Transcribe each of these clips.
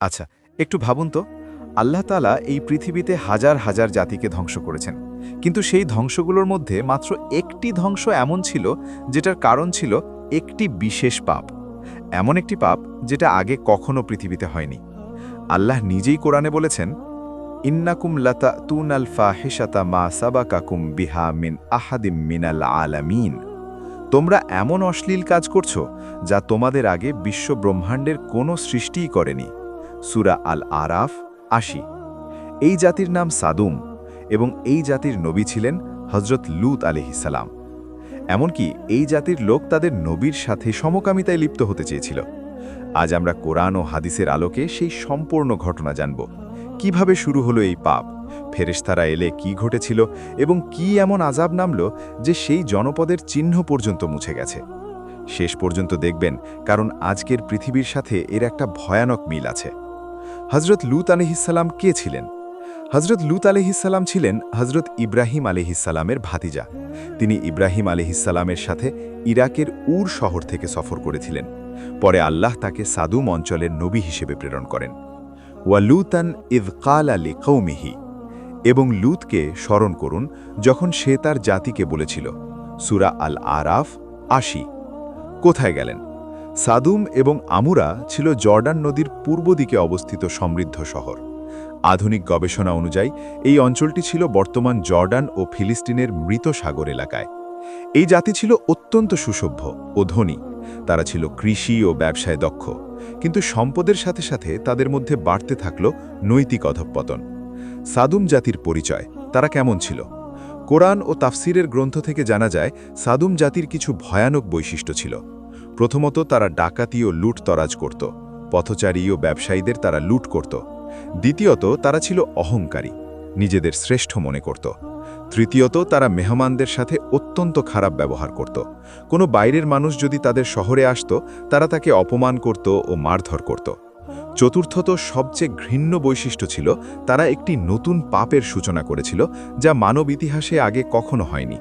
আচ্ছা, একটু ভাবুন তো, আল্লাহ তাআলা এই পৃথিবীতে হাজার হাজার জাতিকে ধ্বংস করেছেন, কিন্তু সেই ধ্বংসগুলোর মধ্যে মাত্র একটি ধ্বংস এমন ছিল যেটার কারণ ছিল একটি বিশেষ পাপ। এমন একটি পাপ যেটা আগে কখনো পৃথিবীতে হয়নি। আল্লাহ নিজেই কোরআনে বলেছেন, ইন্নাকুম লাতাতুনাল ফাহিশাতা মা সাবাকাকুম বিহা মিন আহাদিম মিনাল আলামিন। তোমরা এমন অশ্লীল কাজ করছো যা তোমাদের আগে বিশ্ব ব্রহ্মাণ্ডের কোনো সৃষ্টিই করেনি। সূরা আল আরাফ ৮০। এই জাতির নাম সাদুম, এবং এই জাতির নবী ছিলেন হজরত লূত আলাইহিসসালাম। এমনকি এই জাতির লোক তাদের নবীর সাথে সমকামিতায় লিপ্ত হতে চেয়েছিল। আজ আমরা কোরআন ও হাদিসের আলোকে সেই সম্পূর্ণ ঘটনা জানব। কিভাবে শুরু হলো এই পাপ, ফেরেশতারা এলে কি ঘটেছিল, এবং কি এমন আযাব নামল যে সেই জনপদের চিহ্ন পর্যন্ত মুছে গেছে। শেষ পর্যন্ত দেখবেন, কারণ আজকের পৃথিবীর সাথে এর একটা ভয়ানক মিল আছে। হজরত লূত আলাইহিসসালাম কে ছিলেন? হজরত লূত আলাইহিসসালাম ছিলেন হজরত ইব্রাহিম আলাইহিসসালামের ভাতিজা। তিনি ইব্রাহিম আলাইহিসসালামের সাথে ইরাকের উর শহর থেকে সফর করেছিলেন। পরে আল্লাহ তাকে সাদুম অঞ্চলের নবী হিসেবে প্রেরণ করেন। ওয়া লূতান ইয ক্বালা লিকওমিহি, এবং লূতকে স্মরণ করুন যখন সে তার জাতিকে বলেছিল। সূরা আল আরাফ ৮০। কোথায় গেলেন? সাদুম এবং আমুরা ছিল জর্ডান নদীর পূর্ব দিকে অবস্থিত সমৃদ্ধ শহর। আধুনিক গবেষণা অনুযায়ী এই অঞ্চলটি ছিল বর্তমান জর্ডান ও ফিলিস্তিনের মৃত সাগর এলাকায়। এই জাতি ছিল অত্যন্ত সুসভ্য ও ধনী। তারা ছিল কৃষি ও ব্যবসায় দক্ষ, কিন্তু সম্পদের সাথে সাথে তাদের মধ্যে বাড়তে থাকল নৈতিক অধঃপতন। সাদুম জাতির পরিচয়, তারা কেমন ছিল? কোরআন ও তাফসিরের গ্রন্থ থেকে জানা যায়, সাদুম জাতির কিছু ভয়ানক বৈশিষ্ট্য ছিল। প্রথমত, তারা ডাকাতি ও লুটতরাজ করত। পথচারী ও ব্যবসায়ীদের তারা লুট করত। দ্বিতীয়ত, তারা ছিল অহংকারী, নিজেদের শ্রেষ্ঠ মনে করত। তৃতীয়ত, তারা মেহমানদের সাথে অত্যন্ত খারাপ ব্যবহার করত। কোনো বাইরের মানুষ যদি তাদের শহরে আসত, তারা তাকে অপমান করত ও মারধর করত। চতুর্থত, সবচেয়ে ঘৃণ্য বৈশিষ্ট্য ছিল, তারা একটি নতুন পাপের সূচনা করেছিল যা মানব ইতিহাসে আগে কখনো হয়নি।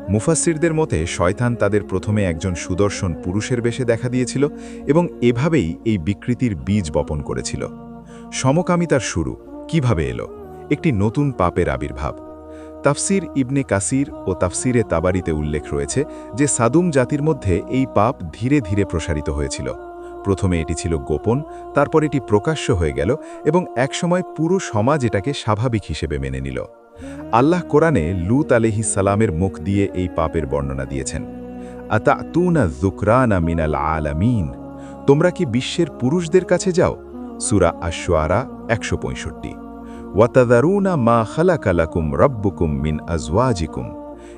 মুফাসসিরদের মতে শয়তান তাদের প্রথমে একজন সুদর্শন পুরুষের বেশে দেখা দিয়েছিল, এবং এভাবেই এই বিকৃতির বীজ বপন করেছিল। সমকামিতার শুরু কিভাবে এলো? একটি নতুন পাপের আবির্ভাব। তাফসির ইবনে কাসির ও তাফসিরে তাবারিতে উল্লেখ রয়েছে যে সাদুম জাতির মধ্যে এই পাপ ধীরে ধীরে প্রসারিত হয়েছিল। প্রথমে এটি ছিল গোপন, তারপর এটি প্রকাশ্য হয়ে গেল, এবং একসময় পুরো সমাজ এটাকে স্বাভাবিক হিসেবে মেনে নিল। আল্লাহ কোরআনে লূত আলাইহিসসালামের মুখ দিয়ে এই পাপের বর্ণনা দিয়েছেন। আতাতুনা যুকরানা মিনাল আলামিন, তোমরা কি বিশ্বের পুরুষদের কাছে যাও? সূরা আশ-শুআরা ১৬৫। ওয়াতাযারুনা মা খালাকা লাকুম রাব্বুকুম মিন আজওয়াজিকুম,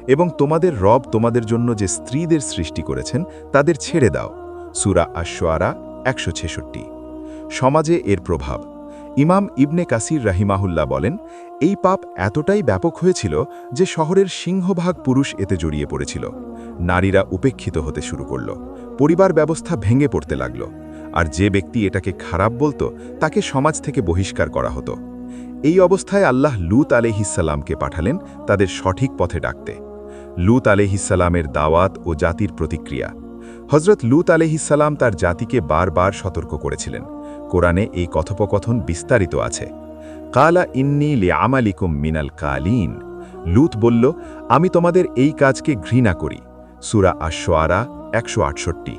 এবং তোমাদের রব তোমাদের জন্য যে স্ত্রীদের সৃষ্টি করেছেন তাদের ছেড়ে দাও। সূরা আশ-শুআরা ১৬৬। সমাজে এর প্রভাব। ইমাম ইবনে কাসির রাহিমাহুল্লাহ বলেন, এই পাপ এতটাই ব্যাপক হয়েছিল যে শহরের সিংহভাগ পুরুষ এতে জড়িয়ে পড়েছিল। নারীরা উপেক্ষিত হতে শুরু করল, পরিবার ব্যবস্থা ভেঙে পড়তে লাগল, আর যে ব্যক্তি এটাকে খারাপ বলতো তাকে সমাজ থেকে বহিষ্কার করা হতো। এই অবস্থায় আল্লাহ লূত আলাইহিসসালামকে পাঠালেন তাদের সঠিক পথে ডাকতে। লূত আলাইহিসসালামের দাওয়াত ও জাতির প্রতিক্রিয়া। হজরত লূত আলাইহিসসালাম তার জাতিকে বারবার সতর্ক করেছিলেন। কোরআনে এই কথোপকথন বিস্তারিত আছে। কালা ইন্নী লিআমালিকুম মিনাল কালিন, লূত বলল, আমি তোমাদের এই কাজকে ঘৃণা করি। সূরা আশ-শুআরা ১৬৮।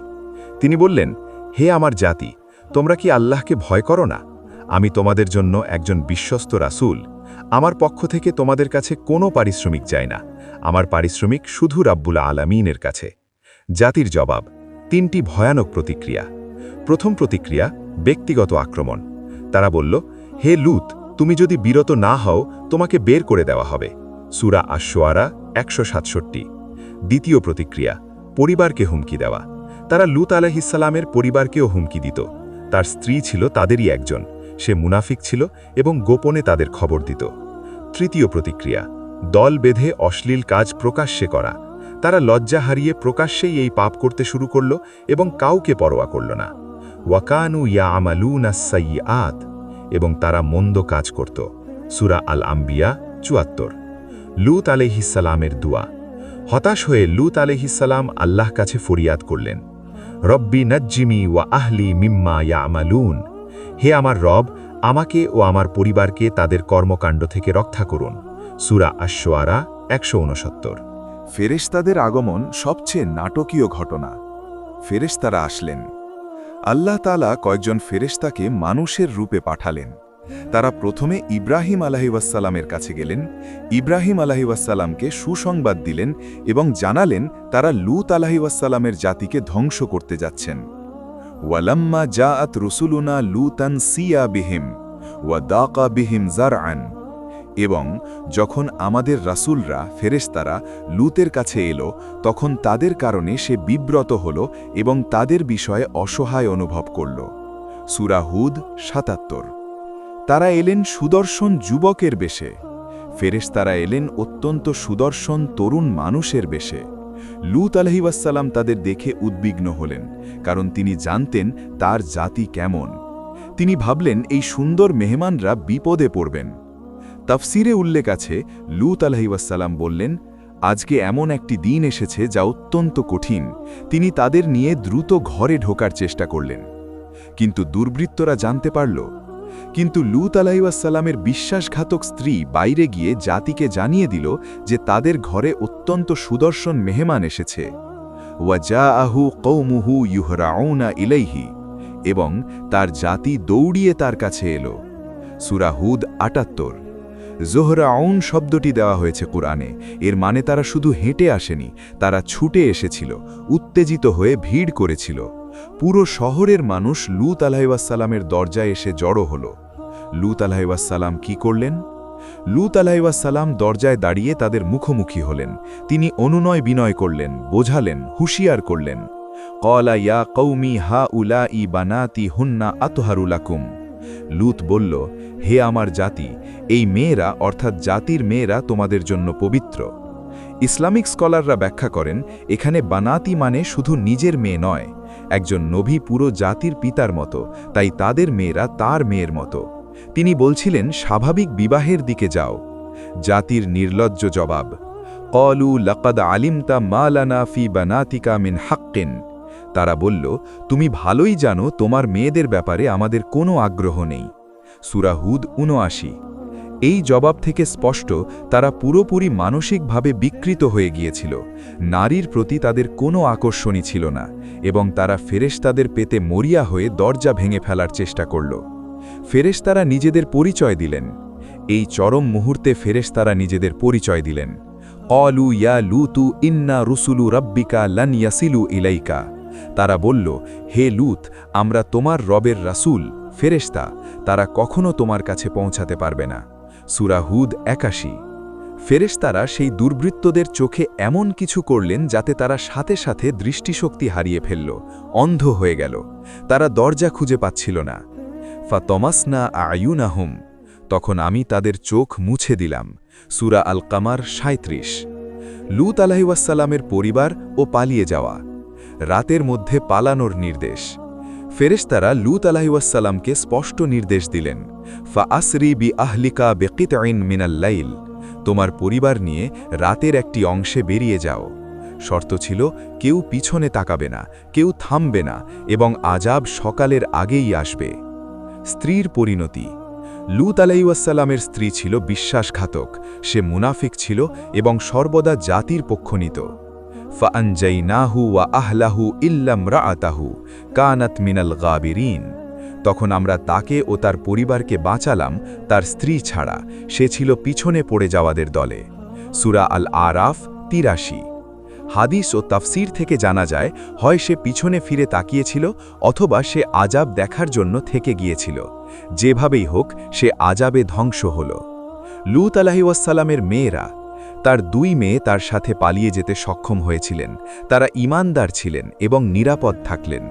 তিনি বললেন, হে আমার জাতি, তোমরা কি আল্লাহকে ভয় করো না? আমি তোমাদের জন্য একজন বিশ্বস্ত রাসূল। আমার পক্ষ থেকে তোমাদের কাছে কোনো পারিশ্রমিক চাই না। আমার পারিশ্রমিক শুধু রাব্বুল আলামিনের কাছে। জাতির জবাব। ৩টি ভয়ানক প্রতিক্রিয়া। প্রথম প্রতিক্রিয়া, ব্যক্তিগত আক্রমণ। তারা বলল, হে লূত, তুমি যদি বিরত না হও তোমাকে বের করে দেওয়া হবে। সূরা আশ-শুআরা ১৬৭। দ্বিতীয় প্রতিক্রিয়া, পরিবারকে হুমকি দেওয়া। তারা লূত আলাইহিসসালামের পরিবারকেও হুমকি দিত। তার স্ত্রী ছিল তাদেরই একজন, সে মুনাফিক ছিল এবং গোপনে তাদের খবর দিত। তৃতীয় প্রতিক্রিয়া, দল বেঁধে অশ্লীল কাজ প্রকাশ্যে করা। তারা লজ্জা হারিয়ে প্রকাশ্যেই এই পাপ করতে শুরু করল এবং কাউকে পরোয়া করল না। ওয়াকানু ইয়ামালুনা আস-সাইয়্যাত, এবং তারা মন্দ কাজ করত। সূরা আল আম্বিয়া ৭৪। লূত আলাইহিসসালামের দুয়া। হতাশ হয়ে লূত আলাইহিসসালাম আল্লাহ কাছে ফরিয়াদ করলেন, রব্বি নাজ্জিমি ওয়া আহলি মিম্মা ইয়ামালুন, হে আমার রব, আমাকে ও আমার পরিবারকে তাদের কর্মকাণ্ড থেকে রক্ষা করুন। সূরা আশ-শুআরা ১৬৯। ফেরেশতাদের আগমন সবচেয়ে নাটকীয় ঘটনা। ফেরেশতারা আসলেন। আল্লাহ তাআলা কয়েকজন ফেরেশতাকে মানুষের রূপে পাঠালেন। তারা প্রথমে ইব্রাহিম আলাইহিসসালামের কাছে গেলেন, ইব্রাহিম আলাইহিসসালামকে সুসংবাদ দিলেন এবং জানালেন তারা লূত আলাইহিসসালামের জাতিকে ধ্বংস করতে যাচ্ছেন। ওয়ালাম্মা জাআত রুসুলুনা লূতান সিয়া বিহিম ওয়া দাকা বিহিম জারআন। এবং যখন আমাদের রাসূলরা ফেরেশতারা লূতের কাছে এলো, তখন তাদের কারণে সে বিব্রত হল এবং তাদের বিষয়ে অসহায় অনুভব করল। সূরা হুদ ৭৭। তারা এলেন সুদর্শন যুবকের বেশে। ফেরেশতারা এলেন অত্যন্ত সুদর্শন তরুণ মানুষের বেশে। লূত আলাইহিসসালাম তাদের দেখে উদ্বিগ্ন হলেন, কারণ তিনি জানতেন তার জাতি কেমন। তিনি ভাবলেন এই সুন্দর মেহমানরা বিপদে পড়বেন। তাফসিরে উল্লেখ আছে, লূত আলাইহিসসালাম বললেন, আজকে এমন একটি দিন এসেছে যা অত্যন্ত কঠিন। তিনি তাদের নিয়ে দ্রুত ঘরে ঢোকার চেষ্টা করলেন, কিন্তু দুর্বৃত্তরা জানতে পারল। কিন্তু লূত আলাইহিসসালামের বিশ্বাসঘাতক স্ত্রী বাইরে গিয়ে জাতিকে জানিয়ে দিল যে তাদের ঘরে অত্যন্ত সুদর্শন মেহমান এসেছে। ওয়াজাআহু কওমুহু ইউহরাউনা ইলাইহি, এবং তার জাতি দৌড়িয়ে তার কাছে এলো। সূরা হুদ ৭৮। জোহরাউন শব্দটি দেওয়া হয়েছে কুরআনে। এর মানে তারা শুধু হেঁটে আসেনি, তারা ছুটে এসেছিল, উত্তেজিত হয়ে ভিড় করেছিল। পুরো শহরের মানুষ লূত আলাইহিসসালামের দরজায় এসে জড়ো হল। লূত আলাইহিসসালাম কি করলেন? লূত আলাইহিসসালাম দরজায় দাঁড়িয়ে তাদের মুখোমুখি হলেন। তিনি অনুনয় বিনয় করলেন, বোঝালেন, হুঁশিয়ার করলেন। ক্বালা ইয়া কওমি হাউলাই বানাতি হুন্না আতহারু লাকুম। লূত বলল, হে আমার জাতি, এই মেয়েরা অর্থাৎ জাতির মেয়েরা তোমাদের জন্য পবিত্র। ইসলামিক স্কলাররা ব্যাখ্যা করেন, এখানে বানাতি মানে শুধু নিজের মেয়ে নয়, একজন নবী পুরো জাতির পিতার মতো, তাই তাদের মেয়েরা তার মেয়ের মতো। তিনি বলছিলেন স্বাভাবিক বিবাহের দিকে যাও। জাতির নির্লজ্জ জবাব, ক্বালু লাকাদ আলিমতা মা লানা ফি বানাতিকা মিন হাক্কিন। তারা বলল, তুমি ভালোই জানো তোমার মেয়েদের ব্যাপারে আমাদের কোনো আগ্রহ নেই। সূরা হুদ ৭৯। এই জবাব থেকে স্পষ্ট তারা পুরোপুরি মানসিকভাবে বিকৃত হয়ে গিয়েছিল। নারীর প্রতি তাদের কোনো আকর্ষণই ছিল না, এবং তারা ফেরেশতাদের পেতে মরিয়া হয়ে দরজা ভেঙে ফেলার চেষ্টা করল। ফেরেশতারা নিজেদের পরিচয় দিলেন। এই চরম মুহূর্তে ফেরেশতারা নিজেদের পরিচয় দিলেন। ক্বালু ইয়া লূতু ইন্না রুসুলু রাব্বিকা লান ইয়াসিলু ইলাইকা। তারা বলল, হে লূত, আমরা তোমার রবের রাসূল, ফেরেশতা, তারা কখনো তোমার কাছে পৌঁছাতে পারবে না। সূরা হুদ ৮১। ফেরেশতারা সেই দুর্বৃত্তদের চোখে এমন কিছু করলেন যাতে তারা সাথে সাথে দৃষ্টিশক্তি হারিয়ে ফেলল, অন্ধ হয়ে গেল। তারা দরজা খুঁজে পাচ্ছিল না। ফাতমাসনা আয়ুনাহুম, তখন আমি তাদের চোখ মুছে দিলাম। সূরা আল কামার ৩৭। লূত আলাইহিসসালামের পরিবার ও পালিয়ে যাওয়া। রাতের মধ্যে পালানোর নির্দেশ। ফেরেশতারা লূত আলাইহিসসালামকে স্পষ্ট নির্দেশ দিলেন, ফাআসরি বি আহলিকা বিকিতইন মিনাল লাইল, তোমার পরিবার নিয়ে রাতের একটি অংশে বেরিয়ে যাও। শর্ত ছিল কেউ পিছনে তাকাবে না, কেউ থামবে না, এবং আযাব সকালের আগেই আসবে। স্ত্রীর পরিণতি। লূত আলাইহিসসালামের স্ত্রী ছিল বিশ্বাসঘাতক, সে মুনাফিক ছিল এবং সর্বদা জাতির পক্ষ নিত। ফাআনজাইনাহু ওয়া আহলাহু ইল্লা ইমরাআতাহু কানাত মিনাল গাবিরিন। তখন আমরা তাকে ও তার পরিবারকে বাঁচালাম, তার স্ত্রী ছাড়া, সে ছিল পিছনে পড়ে যাওয়াদের দলে। সূরা আল আরাফ ৮৩। হাদিস ও তাফসির থেকে জানা যায়, হয় সে পিছনে ফিরে তাকিয়েছিল অথবা সে আযাব দেখার জন্য থেকে গিয়েছিল। যেভাবেই হোক সে আযাবে ধ্বংস হল। লূত আলাইহিসসালামের মেয়েরা। তার ২ মেয়ে তার সাথে পালিয়ে যেতে সক্ষম হয়েছিলেন। তারা ঈমানদার ছিলেন এবং নিরাপদ থাকলেন।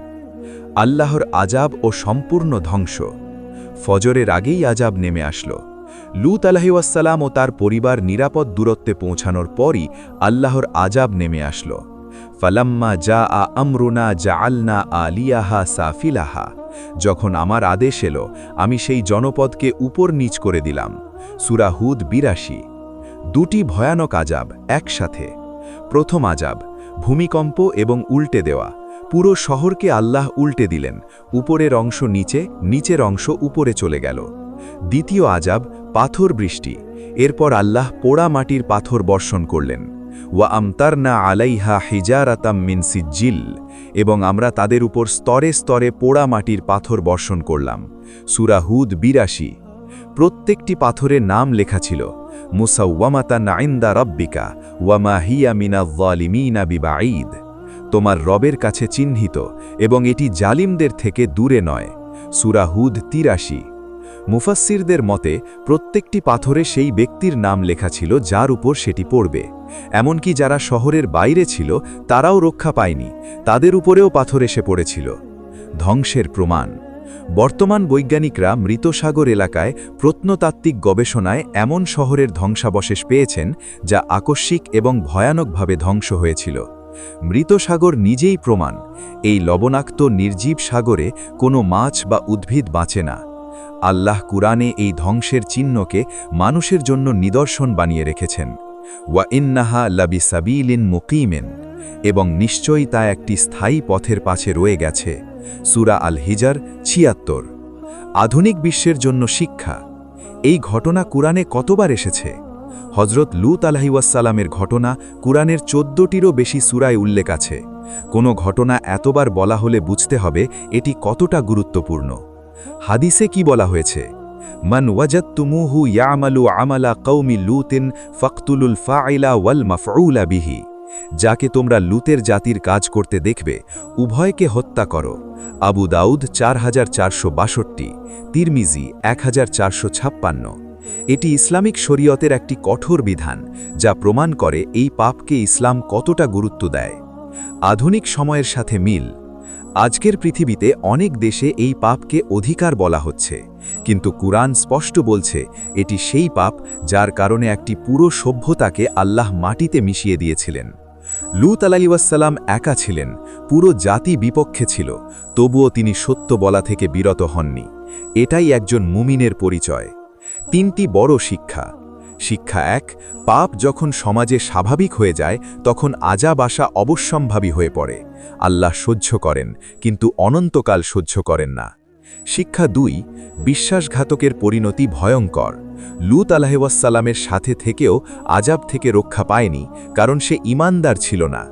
আল্লাহর আযাব ও সম্পূর্ণ ধ্বংস। ফজরের আগেই আযাব নেমে আসলো। লূত আলাইহিসসালাম ও তার পরিবার নিরাপদ দূরত্বে পৌঁছানোর পরই আল্লাহর আযাব নেমে আসলো। ফালাম্মা জাআ আমরুনা জাআলনা আলিয়াহা সাফিলাহা। যখন আমার আদেশ এলো, আমি সেই জনপদকে উপর নিচ করে দিলাম। সূরা হুদ ৮২। ২টি ভয়ানক আযাব একসাথে। প্রথম আযাব, ভূমিকম্প এবং উল্টে দেওয়া। পুরো শহরকে আল্লাহ উল্টে দিলেন, উপরের অংশ নিচে, নিচের অংশ উপরে চলে গেল। দ্বিতীয় আযাব, পাথর বৃষ্টি। এরপর আল্লাহ পোড়া মাটির পাথর বর্ষণ করলেন। ওয়া আমতারনা আলাইহা হিজারাতাম মিন সিজ্জিল, এবং আমরা তাদের উপর স্তরে স্তরে পোড়া মাটির পাথর বর্ষণ করলাম। সূরা হুদ ৮২। প্রত্যেকটি পাথরের নাম লেখা ছিল, মুসাওয়ামাতান ইনদা রাব্বিকা ওয়া মা হিয়া মিনাজ যালিমিনা বিবাঈদ। তোমার রবের কাছে চিহ্নিত, এবং এটি জালিমদের থেকে দূরে নয়। সূরা হুদ ৮৩। মুফাসসিরদের মতে প্রত্যেকটি পাথরে সেই ব্যক্তির নাম লেখা ছিল যার উপর সেটি পড়বে। এমনকি যারা শহরের বাইরে ছিল তারাও রক্ষা পায়নি, তাদের উপরেও পাথর এসে পড়েছিল। ধ্বংসের প্রমাণ। বর্তমান বৈজ্ঞানিকরা মৃত সাগর এলাকায় প্রত্নতাত্ত্বিক গবেষণায় এমন শহরের ধ্বংসাবশেষ পেয়েছেন যা আকস্মিক এবং ভয়ানকভাবে ধ্বংস হয়েছিল। মৃত সাগর নিজেই প্রমাণ, এই লবণাক্ত নির্জীব সাগরে কোনো মাছ বা উদ্ভিদ বাঁচে না। আল্লাহ কুরআনে এই ধ্বংসের চিহ্নকে মানুষের জন্য নিদর্শন বানিয়ে রেখেছেন। ওয়া ইন্নাহা লাবিসাবিলিন মুকিমেন, এবং নিশ্চয়ই তা একটি স্থায়ী পথের পাশে রয়ে গেছে। সূরা আল হিজর ৭৬। আধুনিক বিশ্বের জন্য শিক্ষা। এই ঘটনা কুরআনে কতবার এসেছে? হযরত লূত আলাইহিসসালামের ঘটনা কুরআনের ১৪টিরও বেশি সূরায় উল্লেখ আছে। কোনো ঘটনা এতবার বলা হলে বুঝতে হবে এটি কতটা গুরুত্বপূর্ণ। হাদিসে কি বলা হয়েছে? মান ওয়াজাদতুমুহু ইয়ামালু আমালা কওমি লূতিন ফাকতুলুল ফাইলা ওয়াল মাফউলা বিহি। যাকে তোমরা লূতের জাতির কাজ করতে দেখবে, উভয়কে হত্যা করো। আবু দাউদ ৪৪৬২, তিরমিজি ১৪৫৬। এটি ইসলামিক শরীয়তের একটি কঠোর বিধান, যা প্রমাণ করে এই পাপকে ইসলাম কতটা গুরুত্ব দেয়। আধুনিক সময়ের সাথে মিল। আজকের পৃথিবীতে অনেক দেশে এই পাপকে অধিকার বলা হচ্ছে, কিন্তু কুরআন স্পষ্ট বলছে এটি সেই পাপ যার কারণে একটি পুরো সভ্যতাকে আল্লাহ মাটিতে মিশিয়ে দিয়েছিলেন। লূত আলাইহিসসালাম একা ছিলেন, পুরো জাতি বিপক্ষে ছিল, তবুও তিনি সত্য বলা থেকে বিরত হননি। এটাই একজন মুমিনের পরিচয়। ৩টি বড় শিক্ষা। শিক্ষা ১, পাপ যখন সমাজে স্বাভাবিক হয়ে যায় তখন আযাব আসা অবশ্যম্ভাবী হয়ে পড়ে। আল্লাহ সহ্য করেন, কিন্তু অনন্তকাল সহ্য করেন না। শিক্ষা ২, বিশ্বাসঘাতকের পরিণতি ভয়ঙ্কর। লূত আলাইহিসসালামের সাথে থেকেও আযাব থেকে রক্ষা পায়নি, কারণ সে ঈমানদার ছিল না।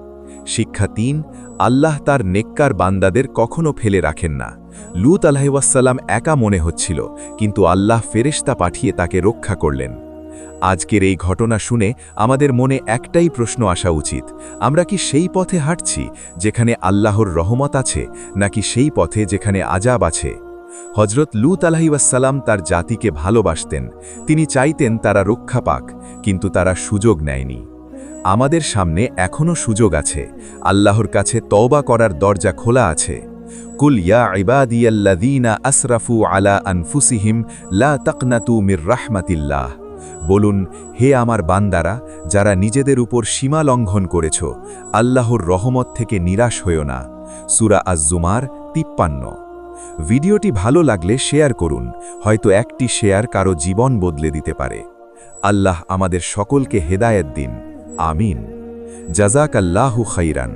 শিক্ষা ৩, আল্লাহ তার নেককার বান্দাদের কখনো ফেলে রাখেন না। লূত আলাইহিসসালাম একা মনে হচ্ছিল, কিন্তু আল্লাহ ফেরেশতা পাঠিয়ে তাকে রক্ষা করলেন। আজকের এই ঘটনা শুনে আমাদের মনে একটাই প্রশ্ন আসা উচিত, আমরা কি সেই পথে হাঁটছি যেখানে আল্লাহর রহমত আছে, নাকি সেই পথে যেখানে আযাব আছে? হযরত লূত আলাইহিসসালাম তার জাতিকে ভালোবাসতেন, তিনি চাইতেন তারা রক্ষা পাক, কিন্তু তারা সুযোগ নেয়নি। আমাদের সামনে এখনও সুযোগ আছে, আল্লাহর কাছে তওবা করার দরজা খোলা আছে। কুল ইয়া ইবাদিয়াল্লাযীনা আসরাফু আলা আনফুসিহিম লা তাকনাতু মির রাহমাতিল্লাহ। বলুন, হে আমার বান্দারা, যারা নিজেদের উপর সীমা লঙ্ঘন করেছ, আল্লাহর রহমত থেকে নিরাশ হইও না। সূরা আজ-জুমার ৫৩। ভিডিওটি ভালো লাগলে শেয়ার করুন, হয়তো একটি শেয়ার কারো জীবন বদলে দিতে পারে। আল্লাহ আমাদের সকলকে হেদায়েত দিন। আমিন। জাযাকাল্লাহু খাইরান।